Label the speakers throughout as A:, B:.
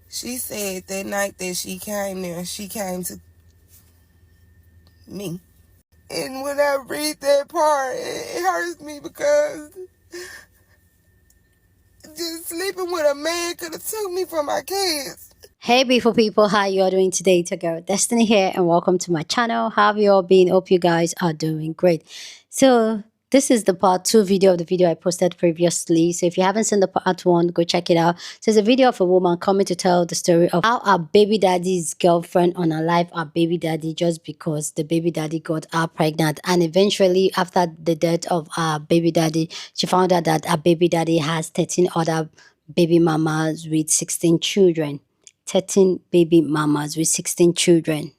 A: She said that night that she came there, she came to me. And when I read that part, it hurts me because just sleeping with a man could have took me from my kids.
B: Hey beautiful people, how you all doing today? It's your girl Destiny here and welcome to my channel. How have you all been? Hope you guys are doing great. So this is the part 2 video of the video I posted previously. So if you haven't seen the part 1, go check it out. So it's a video of a woman coming to tell the story of how our baby daddy's girlfriend unalived our baby daddy just because the baby daddy got her pregnant. And eventually after the death of our baby daddy, she found out that our baby daddy has 13 other baby mamas with 16 children. 13 baby mamas with 16 children.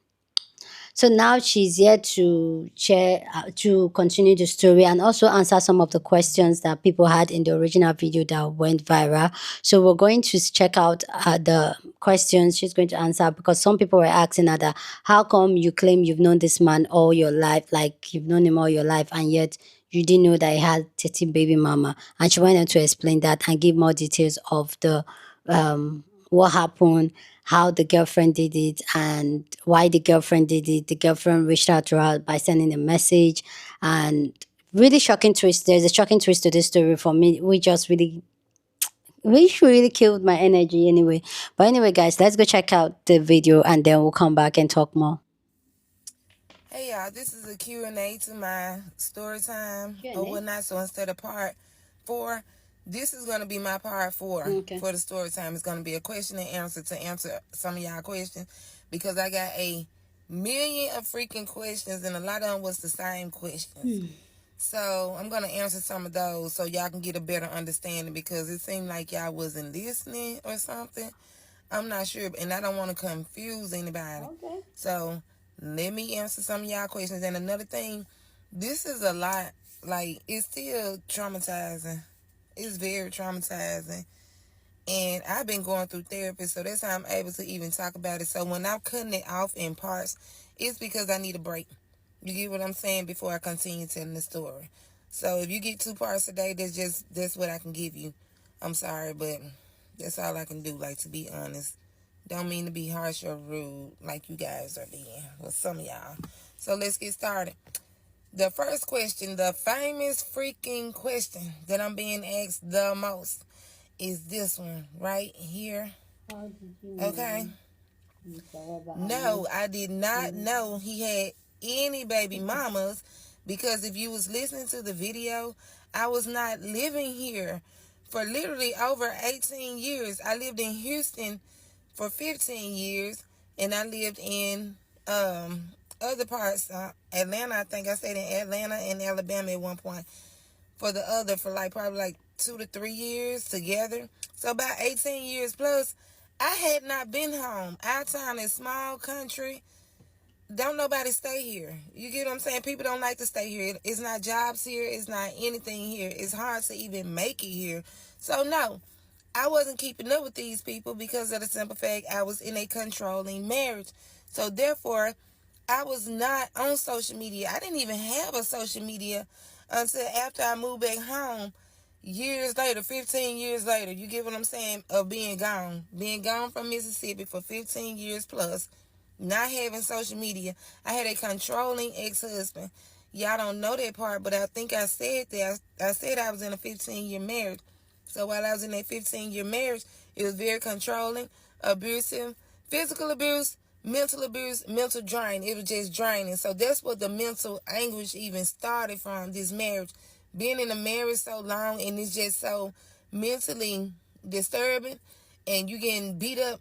B: So now she's here to share, to continue the story and also answer some of the questions that people had in the original video that went viral. So we're going to check out the questions she's going to answer because some people were asking her that, how come you claim you've known this man all your life, like you've known him all your life, and yet you didn't know that he had 13 baby mama? And she went on to explain that and give more details of the what happened, how the girlfriend did it, and why the girlfriend did it. The girlfriend reached out to her by sending a message, and really shocking twist. There's a shocking twist to this story for me. We just really killed my energy anyway. But anyway, guys, let's go check out the video and then we'll come back and talk more.
A: Hey y'all, this is a Q&A to my story time or
B: Q&A?
A: whatnot. So instead of part 4, this is going to be my part 4
B: Okay.
A: for the story time. It's going to be a question and answer to answer some of y'all questions because I got a million of freaking questions and a lot of them was the same questions. So I'm going to answer some of those so y'all can get a better understanding because it seemed like y'all wasn't listening or something. I'm not sure, and I don't want to confuse anybody.
B: Okay.
A: So let me answer some of y'all questions. And another thing, this is a lot. Like, it's still traumatizing. It's very traumatizing. And I've been going through therapy, so that's how I'm able to even talk about it. So when I'm cutting it off in parts, it's because I need a break. You get what I'm saying before I continue telling the story. So if you get 2 parts a day, that's what I can give you. I'm sorry, but that's all I can do, like, to be honest. Don't mean to be harsh or rude like you guys are being with some of y'all. So let's get started. The first question, the famous freaking question that I'm being asked the most is this one right here. Okay? No, I did not know he had any baby mamas because if you was listening to the video, I was not living here for literally over 18 years. I lived in Houston for 15 years and I lived in other parts, Atlanta. I think I stayed in Atlanta and Alabama at one point for like probably like 2 to 3 years together. So about 18 years plus, I had not been home. Our town is small country. Don't nobody stay here. You get what I'm saying? People don't like to stay here. It's not jobs here. It's not anything here. It's hard to even make it here. So no, I wasn't keeping up with these people because of the simple fact I was in a controlling marriage. So therefore, I was not on social media. I didn't even have a social media until after I moved back home years later, 15 years later. You get what I'm saying? Of being gone. Being gone from Mississippi for 15 years plus, not having social media. I had a controlling ex-husband. Y'all don't know that part, but I think I said that. I said I was in a 15-year marriage. So while I was in that 15-year marriage, it was very controlling, abusive, physical abuse, mental drain. It was just draining. So that's what the mental anguish even started from, this marriage. Being in a marriage so long and it's just so mentally disturbing and you getting beat up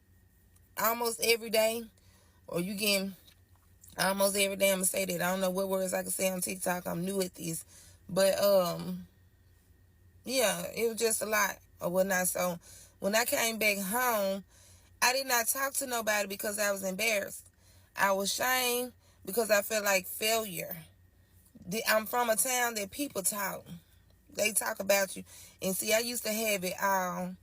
A: almost every day or you getting almost every day. I'm going to say that. I don't know what words I can say on TikTok. I'm new at this. But, yeah, it was just a lot or whatnot. So when I came back home, I did not talk to nobody because I was embarrassed. I was ashamed because I felt like failure. I'm from a town that people talk. They talk about you. And see, I used to have it all.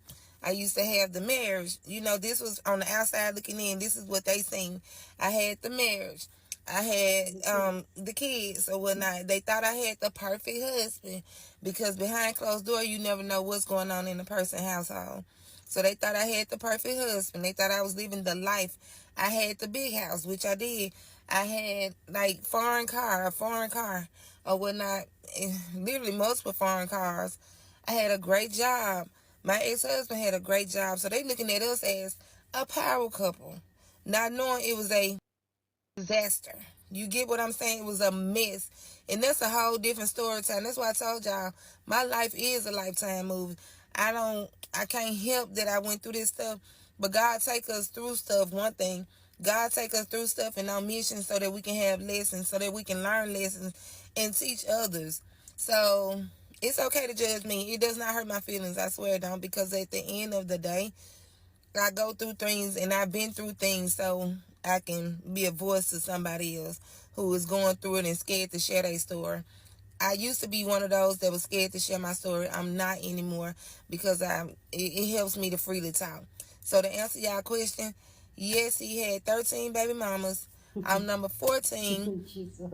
A: I used to have the marriage. You know, this was on the outside looking in. This is what they seen. I had the marriage. I had the kids or whatnot. They thought I had the perfect husband because behind closed door, you never know what's going on in a person's household. So they thought I had the perfect husband. They thought I was living the life. I had the big house, which I did. I had like a foreign car or whatnot. Literally multiple foreign cars. I had a great job. My ex-husband had a great job. So they looking at us as a power couple, not knowing it was a disaster. You get what I'm saying? It was a mess. And that's a whole different story time. That's why I told y'all my life is a lifetime movie. I can't help that I went through this stuff. But God take us through stuff, one thing. God take us through stuff and on mission so that we can have lessons, so that we can learn lessons and teach others. So it's okay to judge me. It does not hurt my feelings. I swear it don't. Because at the end of the day, I go through things and I've been through things so I can be a voice to somebody else who is going through it and scared to share their story. I used to be one of those that was scared to share my story. I'm not anymore because it helps me to freely talk. So to answer y'all question, yes, he had 13 baby mamas. I'm number 14.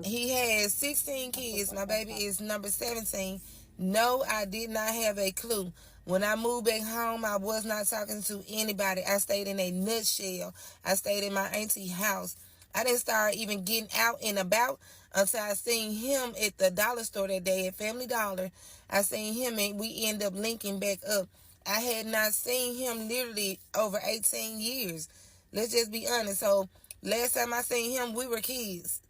A: He has 16 kids. My baby is number 17. No, I did not have a clue. When I moved back home, I was not talking to anybody. I stayed in a nutshell. I stayed in my auntie house. I didn't start even getting out and about until I seen him at the dollar store that day at Family Dollar. I seen him and we end up linking back up. I had not seen him literally over 18 years. Let's just be honest. So last time I seen him, we were kids.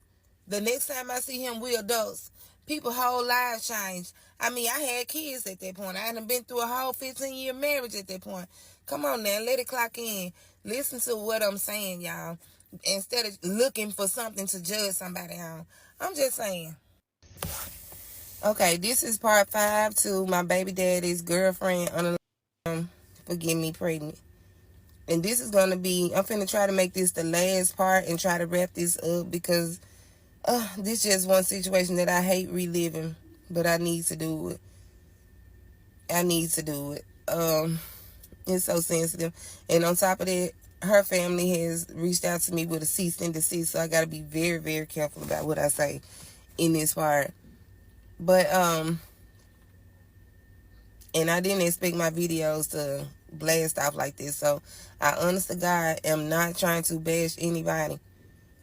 A: The next time I see him, we adults. People whole lives change. I mean, I had kids at that point. I hadn't been through a whole 15-year marriage at that point. Come on now, let it clock in. Listen to what I'm saying, y'all. Instead of looking for something to judge somebody on. I'm just saying. Okay, this is part 5 to my baby daddy's girlfriend for getting me pregnant. And this is going to be, I'm finna try to make this the last part and try to wrap this up because this is just one situation that I hate reliving, but I need to do it. I need to do it. It's so sensitive. And on top of that, her family has reached out to me with a cease and desist, so I got to be very, very careful about what I say in this part. But, and I didn't expect my videos to blast off like this, so I honest to God am not trying to bash anybody.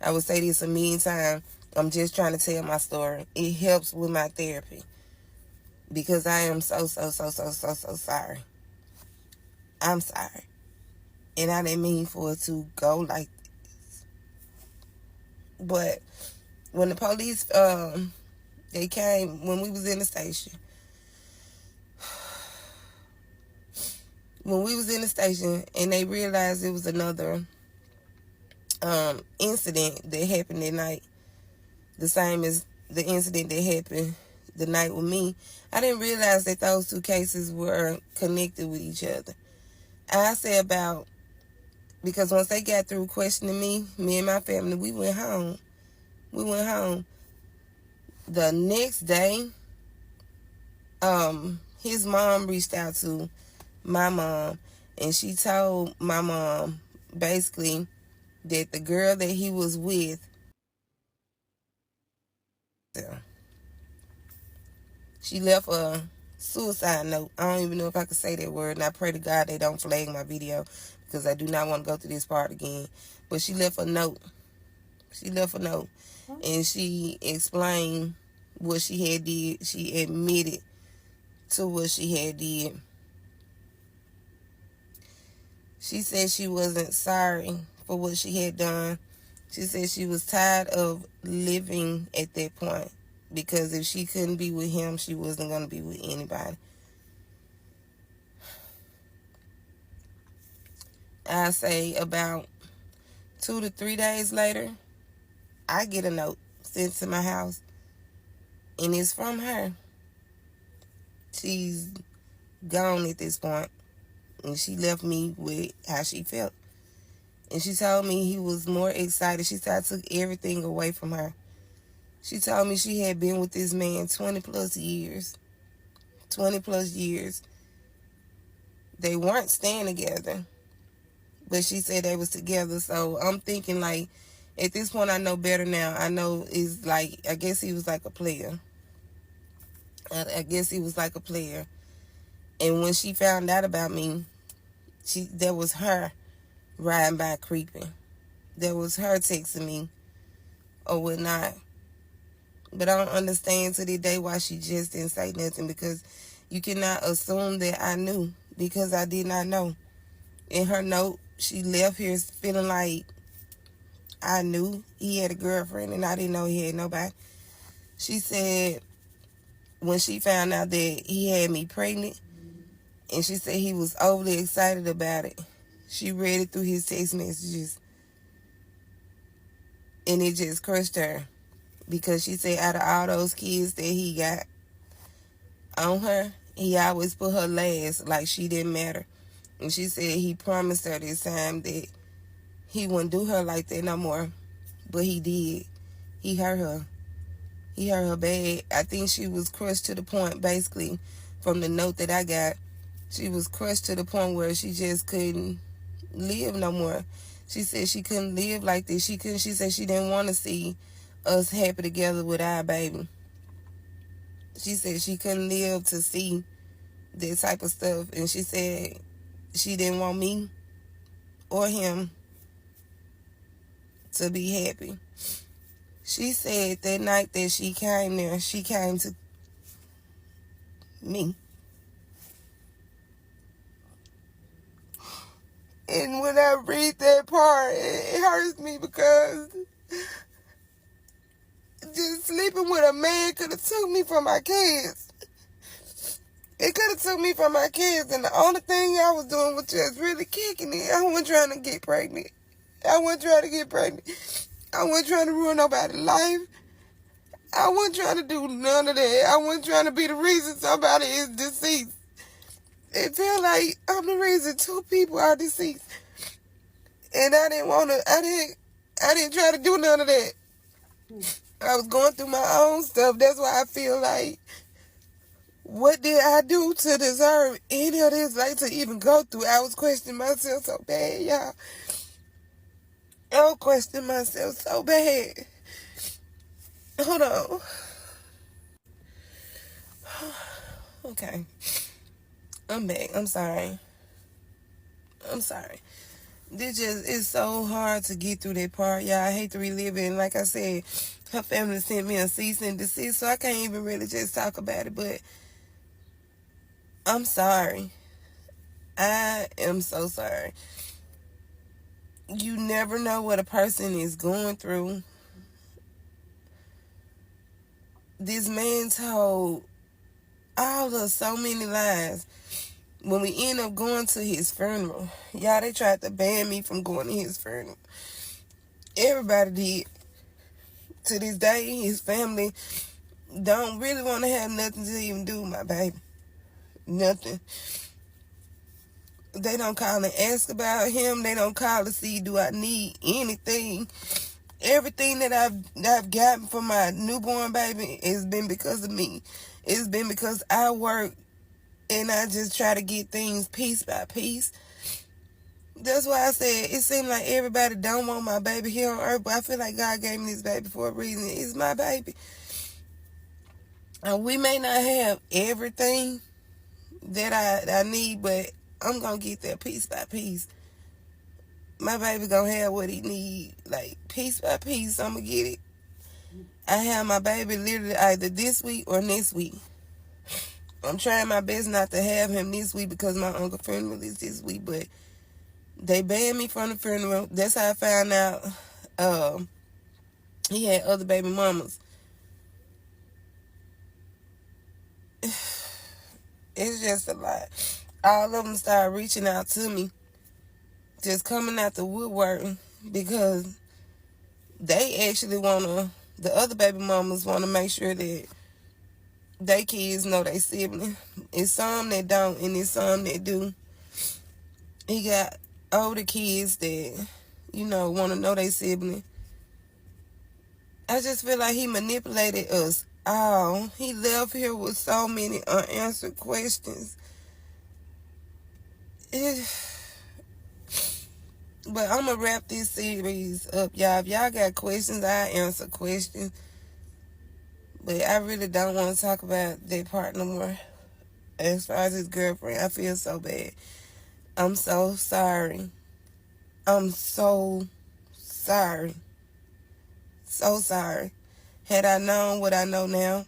A: I would say this a million times. I'm just trying to tell my story. It helps with my therapy. Because I am so sorry. I'm sorry. And I didn't mean for it to go like this. But when the police, they came, when we was in the station. When we was in the station and they realized it was another incident that happened that night. The same as the incident that happened the night with me. I didn't realize that those two cases were connected with each other. I say about, because once they got through questioning me and my family, we went home. We went home. The next day, his mom reached out to my mom, and she told my mom basically that the girl that he was with, she left a suicide note. I don't even know if I could say that word, and I pray to God they don't flag my video because I do not want to go through this part again. But she left a note. She left a note, and she explained what she had did. She admitted to what she had did. She said she wasn't sorry for what she had done. She said she was tired of living at that point because if she couldn't be with him, she wasn't going to be with anybody. I say about 2 to 3 days later, I get a note sent to my house, and it's from her. She's gone at this point, and she left me with how she felt. And she told me he was more excited. She said I took everything away from her. She told me she had been with this man 20 plus years. 20 plus years. They weren't staying together, but she said they was together. So I'm thinking, like, at this point I know better now. I know it's like, I guess he was like a player. I guess he was like a player. And when she found out about me, That was her riding by creeping. That was her texting me or whatnot. But I don't understand to this day why she just didn't say nothing, because you cannot assume that I knew, because I did not know. In her note, she left here feeling like I knew he had a girlfriend and I didn't know he had nobody. She said when she found out that he had me pregnant, and she said he was overly excited about it. She read it through his text messages and it just crushed her, because she said out of all those kids that he got on her, he always put her last, like she didn't matter. And she said he promised her this time that he wouldn't do her like that no more, but he did. He hurt her. He hurt her bad. I think she was crushed to the point, basically, from the note that I got, she was crushed to the point where she just couldn't live no more. She said she couldn't live like this. She couldn't. She said she didn't want to see us happy together with our baby. She said she couldn't live to see that type of stuff. And she said she didn't want me or him to be happy. She said that night that she came there, she came to me. And when I read that part, it hurts me, because just sleeping with a man could have took me from my kids. It could have took me from my kids, and the only thing I was doing was just really kicking it. I wasn't trying to get pregnant. I wasn't trying to get pregnant. I wasn't trying to ruin nobody's life. I wasn't trying to do none of that. I wasn't trying to be the reason somebody is deceased. It felt like I'm the reason 2 people are deceased. And I didn't want to, I didn't try to do none of that. I was going through my own stuff. That's why I feel like, what did I do to deserve any of this, like, to even go through? I was questioning myself so bad, y'all. I was questioning myself so bad. Hold on. Okay. I'm back. I'm sorry. This just is so hard to get through that part, y'all. I hate to relive it. And like I said, her family sent me a cease and desist, so I can't even really just talk about it. But I'm sorry. I am so sorry. You never know what a person is going through. This man told all of so many lies. When we end up going to his funeral, y'all, they tried to ban me from going to his funeral. Everybody did. To this day, his family don't really want to have nothing to even do with my baby. Nothing. They don't call and ask about him. They don't call to see, do I need anything. Everything that I've gotten from my newborn baby has been because of me. It's been because I work and I just try to get things piece by piece. That's why I said it seems like everybody don't want my baby here on earth, but I feel like God gave me this baby for a reason. It's my baby. And we may not have everything that I need, but I'm going to get there piece by piece. My baby going to have what he need, like, piece by piece. I'm going to get it. I have my baby literally either this week or next week. I'm trying my best not to have him this week because my uncle's funeral is this week, but they banned me from the funeral. That's how I found out he had other baby mamas. It's just a lot. All of them started reaching out to me, just coming out the woodwork, because they actually the other baby mamas want to make sure that they kids know they sibling. It's some that don't, and it's some that do. He got older kids that, want to know they sibling. I just feel like he manipulated us all. He left here with so many unanswered questions. But I'm going to wrap this series up, y'all. If y'all got questions, I answer questions. But I really don't want to talk about that part no more. As far as his girlfriend, I feel so bad. I'm so sorry. I'm so sorry. So sorry. Had I known what I know now,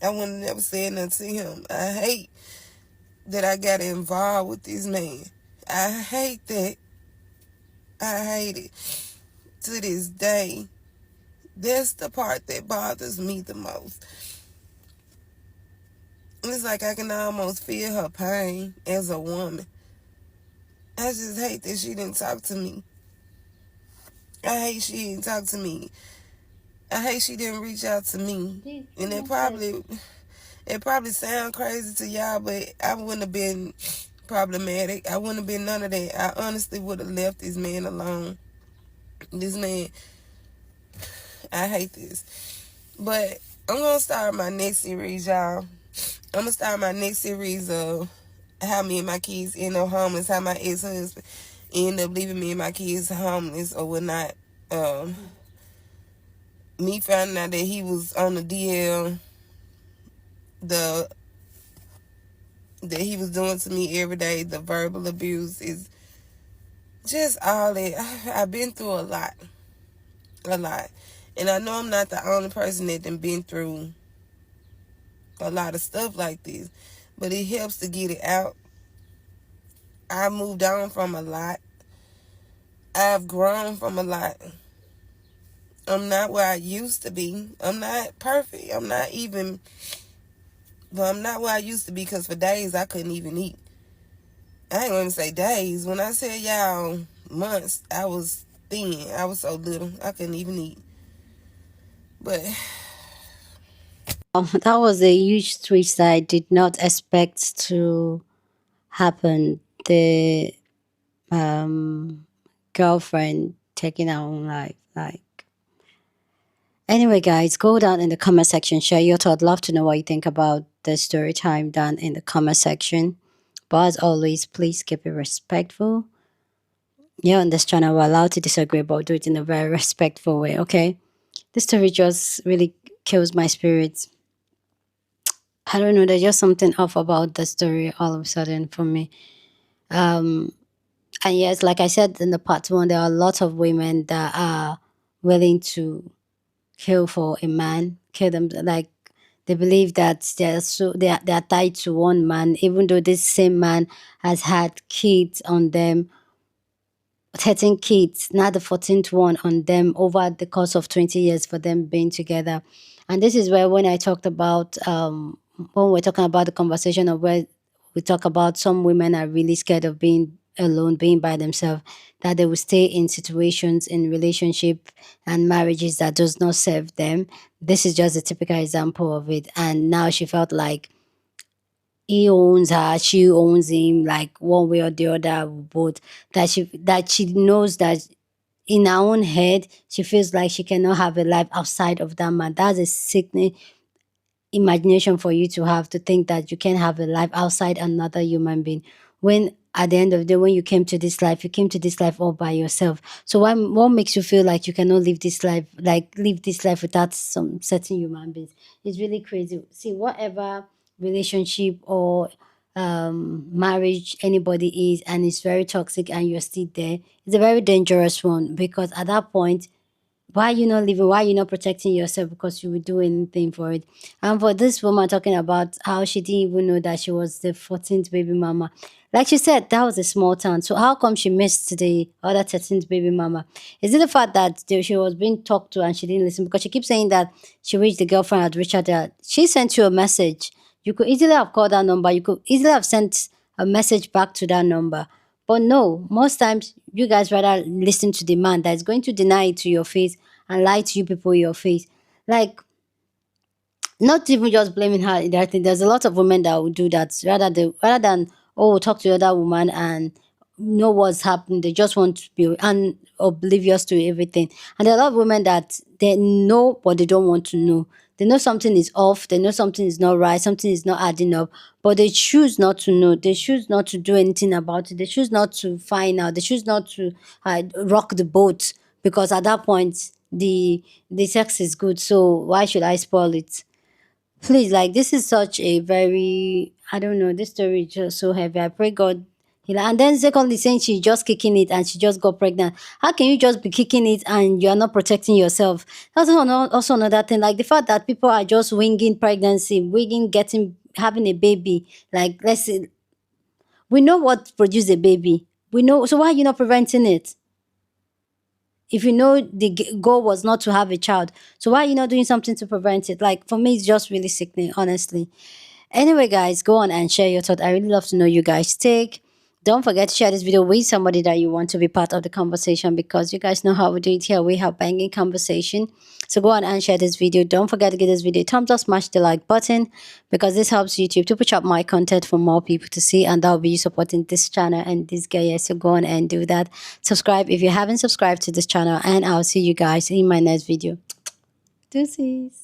A: I would have never said nothing to him. I hate that I got involved with this man. I hate that. I hate it to this day. That's the part that bothers me the most. It's like I can almost feel her pain as a woman. I just hate that she didn't talk to me. I hate she didn't talk to me. I hate she didn't reach out to me. And it probably sound crazy to y'all, but I wouldn't have been problematic. I wouldn't have been none of that. I honestly would have left this man alone. This man, I hate this. But I'm gonna start my next series, y'all. I'm gonna start my next series of how me and my kids end up homeless, how my ex-husband end up leaving me and my kids homeless or whatnot. Um, Me finding out that he was on the DL, the that he was doing to me every day, the verbal abuse is just all that. I've been through a lot, and I know I'm not the only person that done been through a lot of stuff like this, but it helps to get it out. I moved on from a lot. I've grown from a lot. I'm not where I used to be. I'm not perfect. I'm not where I used to be because for days I couldn't even eat. I ain't gonna say days. When I say y'all months, I was thin. I was so little. I couldn't even eat. But
B: That was a huge twist that I did not expect to happen. The um, girlfriend taking her own life. Like, anyway, guys, go down in the comment section, share your thought. Love to know what you think about the story time down in the comment section. But as always, please keep it respectful. Here on this channel, we're allowed to disagree, but do it in a very respectful way. Okay, this story just really kills my spirit. I don't know. There's just something off about the story all of a sudden for me. Um, and yes, like I said in the part one, there are lots of women that are willing to kill for a man, kill them like they believe that they're tied to one man, even though this same man has had kids on them, 13 kids, not the 14th one on them over the course of 20 years for them being together. And this is where when I talked about when we're talking about the conversation of where we talk about some women are really scared of being alone, being by themselves, that they will stay in situations in relationship and marriages that does not serve them. This is just a typical example of it. And now she felt like he owns her, she owns him, like one way or the other, both. That she knows that in her own head, she feels like she cannot have a life outside of that man. That's a sickening imagination for you to have, to think that you can have a life outside another human being, when at the end of the day, when you came to this life all by yourself. So what makes you feel like you cannot live this life, like live this life without some certain human beings? It's really crazy. See, whatever relationship or marriage anybody is, and it's very toxic and you're still there, it's a very dangerous one, because at that point, why you not living? Why you not protecting yourself? Because you would do anything for it. And for this woman talking about how she didn't even know that she was the 14th baby mama. Like she said, that was a small town. So how come she missed the other 13th baby mama? Is it the fact that she was being talked to and she didn't listen? Because she keeps saying that she wished the girlfriend had reached out there. She sent you a message. You could easily have called that number. You could easily have sent a message back to that number. But no, most times you guys rather listen to the man that is going to deny it to your face and lie to you people in your face. Like, not even just blaming her indirectly. There's a lot of women that will do that rather than, oh, talk to the other woman and know what's happening. They just want to be oblivious to everything. And there are a lot of women that they know but they don't want to know. They know something is off, they know something is not right, something is not adding up, but they choose not to know. They choose not to do anything about it. They choose not to find out. They choose not to rock the boat, because at that point the sex is good. So why should I spoil it? Please, like, this is such a very, I don't know, this story is just so heavy. I pray God And then secondly, saying she's just kicking it and she just got pregnant. How can you just be kicking it and you are not protecting yourself? That's also another thing. Like the fact that people are just winging pregnancy, winging getting having a baby. Like let's say we know what produce a baby. We know, so why are you not preventing it? If you know the goal was not to have a child, so why are you not doing something to prevent it? Like for me, it's just really sickening, honestly. Anyway, guys, go on and share your thought. I really love to know you guys' take. Don't forget to share this video with somebody that you want to be part of the conversation, because you guys know how we do it here. We have banging conversation. So go on and share this video. Don't forget to give this video a thumbs up, smash the like button, because this helps YouTube to push up my content for more people to see, and that will be you supporting this channel and this guy here. So go on and do that. Subscribe if you haven't subscribed to this channel, and I'll see you guys in my next video. Deuces.